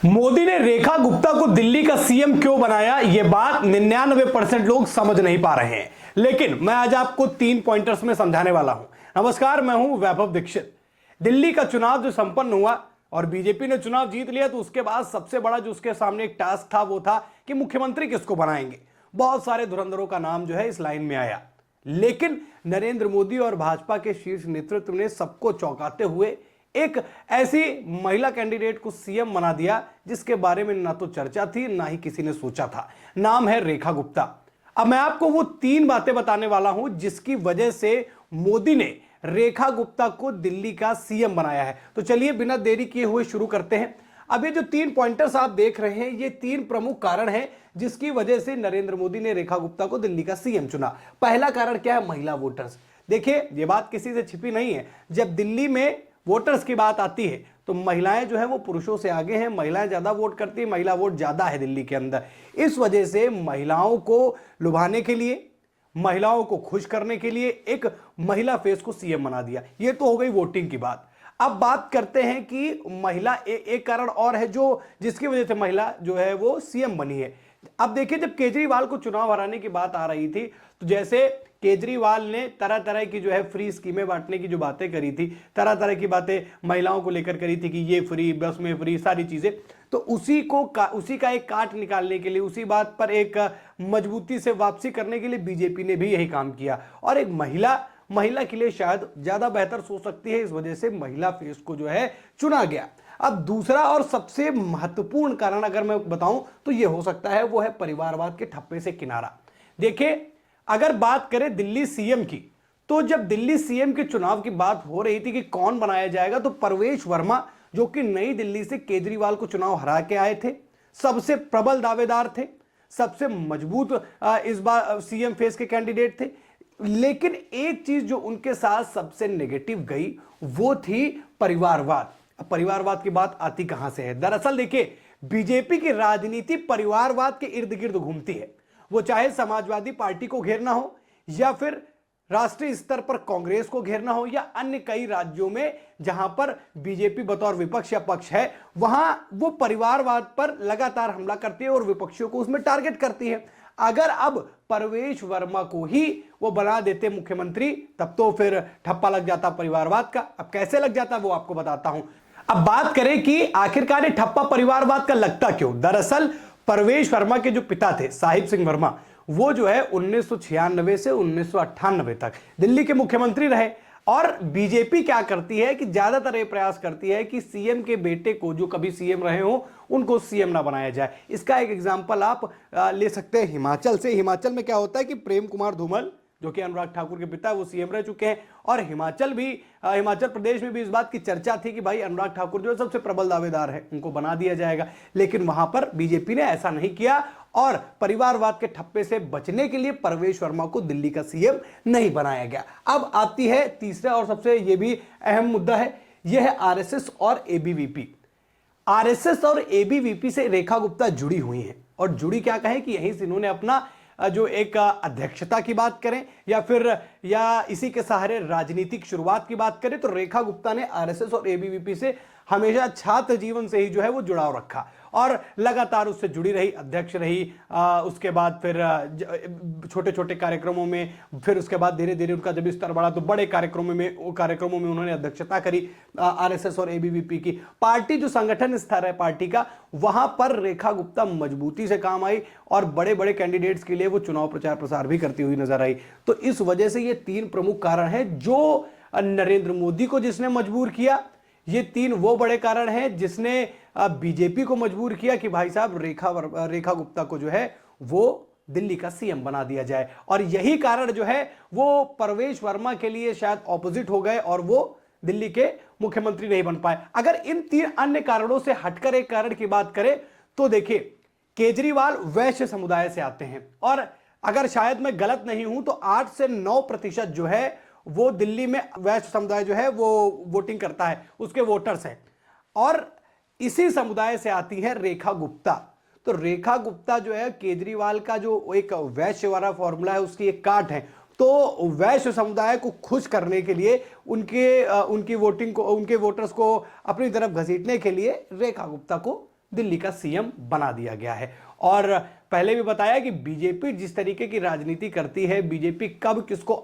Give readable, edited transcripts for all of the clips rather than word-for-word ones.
मोदी ने रेखा गुप्ता को दिल्ली का सीएम क्यों बनाया, यह बात 99% लोग समझ नहीं पा रहे हैं, लेकिन मैं आज आपको 3 पॉइंटर्स में समझाने वाला हूं। नमस्कार, मैं हूं वैभव दीक्षित। दिल्ली का चुनाव जो संपन्न हुआ और बीजेपी ने चुनाव जीत लिया, तो उसके बाद सबसे बड़ा जो उसके सामने एक टास्क था वो था कि मुख्यमंत्री किसको बनाएंगे। बहुत सारे धुरंधरों का नाम जो है इस लाइन में आया, लेकिन नरेंद्र मोदी और भाजपा के शीर्ष नेतृत्व ने सबको चौंकाते हुए एक ऐसी महिला कैंडिडेट को सीएम बना दिया जिसके बारे में ना तो चर्चा थी ना ही किसी ने सोचा था। नाम है रेखा गुप्ता। अब मैं आपको वो 3 बातें बताने वाला हूं जिसकी वजह से मोदी ने रेखा गुप्ता को दिल्ली का सीएम बनाया है। तो चलिए बिना देरी किए हुए शुरू करते हैं। अब ये जो 3 पॉइंटर्स आप देख रहे हैं, ये 3 प्रमुख कारण हैं जिसकी वजह से नरेंद्र मोदी ने रेखा गुप्ता को दिल्ली का सीएम चुना। पहला कारण क्या है? महिला वोटर्स। देखिए, ये बात किसी से छिपी नहीं है। जब दिल्ली में वोटर्स की बात आती है तो महिलाएं जो है वो पुरुषों से आगे हैं। महिलाएं ज्यादा वोट करती हैं, महिला वोट ज्यादा है दिल्ली के अंदर। इस वजह से महिलाओं को लुभाने के लिए, महिलाओं को खुश करने के लिए एक महिला फेस को सीएम बना दिया। ये तो हो गई वोटिंग की बात। अब बात करते हैं कि महिला एक कारण और है जो जिसकी वजह से महिला जो है वो सीएम बनी है। अब देखिए, जब केजरीवाल को चुनाव हराने की बात आ रही थी तो जैसे केजरीवाल ने तरह तरह की जो है फ्री स्कीमें बांटने की जो बातें करी थी, तरह तरह की बातें महिलाओं को लेकर करी थी कि ये फ्री, बस में फ्री, सारी चीजें, तो उसी का एक काट निकालने के लिए, उसी बात पर एक मजबूती से वापसी करने के लिए बीजेपी ने भी यही काम किया। और एक महिला के लिए शायद ज्यादा बेहतर सोच सकती है, इस वजह से महिला फेस को जो है चुना गया। अब दूसरा और सबसे महत्वपूर्ण कारण अगर मैं बताऊं तो यह हो सकता है, वो है परिवारवाद के ठप्पे से किनारा। देखिए, अगर बात करें दिल्ली सीएम की, तो जब दिल्ली सीएम के चुनाव की बात हो रही थी कि कौन बनाया जाएगा, तो परवेश वर्मा जो कि नई दिल्ली से केजरीवाल को चुनाव हरा के आए थे, सबसे प्रबल दावेदार थे, सबसे मजबूत इस बार सीएम फेस के कैंडिडेट थे। लेकिन एक चीज जो उनके साथ सबसे नेगेटिव गई वो थी परिवारवाद। अब परिवारवाद की बात आती कहां से है? दरअसल देखिए, बीजेपी की राजनीति परिवारवाद के इर्द गिर्द घूमती है। वो चाहे समाजवादी पार्टी को घेरना हो, या फिर राष्ट्रीय स्तर पर कांग्रेस को घेरना हो, या अन्य कई राज्यों में जहां पर बीजेपी बतौर विपक्ष या पक्ष है, वहां वो परिवारवाद पर लगातार हमला करती है और विपक्षियों को उसमें टारगेट करती है। अगर अब परवेश वर्मा को ही वो बना देते मुख्यमंत्री, तब तो फिर ठप्पा लग जाता परिवारवाद का। अब कैसे लग जाता वो आपको बताता हूं। अब बात करें कि आखिरकार ठप्पा परिवारवाद का लगता क्यों। दरअसल परवेश वर्मा के जो पिता थे, साहिब सिंह वर्मा, वो जो है 1996 से 1998 तक दिल्ली के मुख्यमंत्री रहे। और बीजेपी क्या करती है कि ज्यादातर ये प्रयास करती है कि सीएम के बेटे को, जो कभी सीएम रहे हो, उनको सीएम ना बनाया जाए। इसका एक एग्जांपल आप ले सकते हैं हिमाचल से। हिमाचल में क्या होता है कि प्रेम कुमार धूमल, जो कि अनुराग ठाकुर के पिता, वो सीएम रह चुके हैं। और हिमाचल प्रदेश में भी इस बात की चर्चा थी कि भाई अनुराग ठाकुर जो है सबसे प्रबल दावेदार है, उनको बना दिया जाएगा। लेकिन वहां पर बीजेपी ने ऐसा नहीं किया और परिवारवाद के ठप्पे से बचने के लिए परवेश वर्मा को दिल्ली का सीएम नहीं बनाया गया। अब आती है तीसरा और सबसे यह भी अहम मुद्दा है, यह है आरएसएस और एबीवीपी। आरएसएस और एबीवीपी से रेखा गुप्ता जुड़ी हुई हैं, और जुड़ी क्या कहें कि यहीं से इन्होंने अपना जो एक अध्यक्षता की बात करें या इसी के सहारे राजनीतिक शुरुआत की बात करें, तो रेखा गुप्ता ने आरएसएस और एबीवीपी से हमेशा छात्र जीवन से ही जो है वो जुड़ाव रखा और लगातार उससे जुड़ी रही, अध्यक्ष रही। उसके बाद फिर छोटे छोटे कार्यक्रमों में, फिर उसके बाद धीरे धीरे उनका जब स्तर बढ़ा तो बड़े कार्यक्रमों में उन्होंने अध्यक्षता करी आरएसएस और एबीवीपी की। पार्टी जो संगठन स्तर है पार्टी का, वहां पर रेखा गुप्ता मजबूती से काम आई और बड़े बड़े कैंडिडेट्स के लिए वो चुनाव प्रचार प्रसार भी करती हुई नजर आई। तो इस वजह से ये 3 प्रमुख कारण हैं जो नरेंद्र मोदी को जिसने मजबूर किया। ये 3 वो बड़े कारण हैं जिसने बीजेपी को मजबूर किया कि भाई साहब रेखा गुप्ता को जो है वो दिल्ली का सीएम बना दिया जाए। और यही कारण जो है वो परवेश वर्मा के लिए शायद ऑपोजिट हो गए और वो दिल्ली के मुख्यमंत्री नहीं बन पाए। अगर इन 3 अन्य कारणों से हटकर एक कारण की बात करें तो देखिए, केजरीवाल वैश्य समुदाय से आते हैं, और अगर शायद मैं गलत नहीं हूं तो 8 से 9% जो है वो दिल्ली में वैश्य समुदाय जो है वो वोटिंग करता है, उसके वोटर्स हैं। और इसी समुदाय से आती है रेखा गुप्ता। तो रेखा गुप्ता जो है केजरीवाल का जो एक वैश्य वाला फॉर्मूला है, उसकी एक काट है। तो वैश्य समुदाय को खुश करने के लिए, उनके वोटर्स को अपनी तरफ घसीटने के लिए रेखा गुप्ता को दिल्ली का सीएम बना दिया गया है। और पहले भी बताया कि बीजेपी जिस तरीके की राजनीति करती है, बीजेपी कब किसको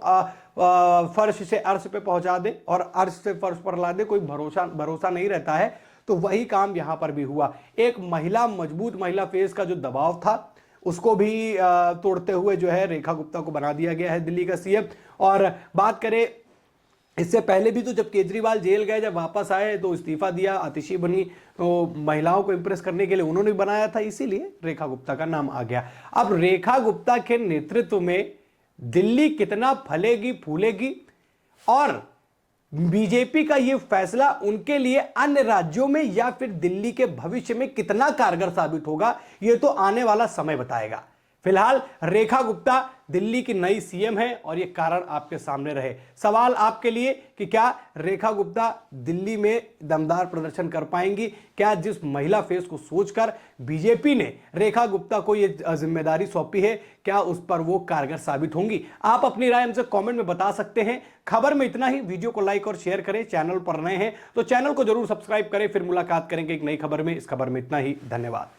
फर्श से अर्श पे पहुंचा दे और अर्श से फर्श पर ला दे, कोई भरोसा नहीं रहता है। तो वही काम यहां पर भी हुआ। एक मजबूत महिला फेस का जो दबाव था उसको भी तोड़ते हुए जो है रेखा गुप्ता को बना दिया गया है दिल्ली का सीएम। और बात करें इससे पहले भी तो जब केजरीवाल जेल गए, जब वापस आए तो इस्तीफा दिया, आतिशी बनी, तो महिलाओं को इंप्रेस करने के लिए उन्होंने बनाया था, इसीलिए रेखा गुप्ता का नाम आ गया। अब रेखा गुप्ता के नेतृत्व में दिल्ली कितना फलेगी फूलेगी और बीजेपी का यह फैसला उनके लिए अन्य राज्यों में या फिर दिल्ली के भविष्य में कितना कारगर साबित होगा, यह तो आने वाला समय बताएगा। फिलहाल रेखा गुप्ता दिल्ली की नई सीएम है और यह कारण आपके सामने रहे। सवाल आपके लिए कि क्या रेखा गुप्ता दिल्ली में दमदार प्रदर्शन कर पाएंगी? क्या जिस महिला फेस को सोचकर बीजेपी ने रेखा गुप्ता को यह जिम्मेदारी सौंपी है, क्या उस पर वो कारगर साबित होंगी? आप अपनी राय हमसे कमेंट में बता सकते हैं। खबर में इतना ही। वीडियो को लाइक और शेयर करें। चैनल पर नए हैं तो चैनल को जरूर सब्सक्राइब करें। फिर मुलाकात करेंगे एक नई खबर में। इस खबर में इतना ही। धन्यवाद।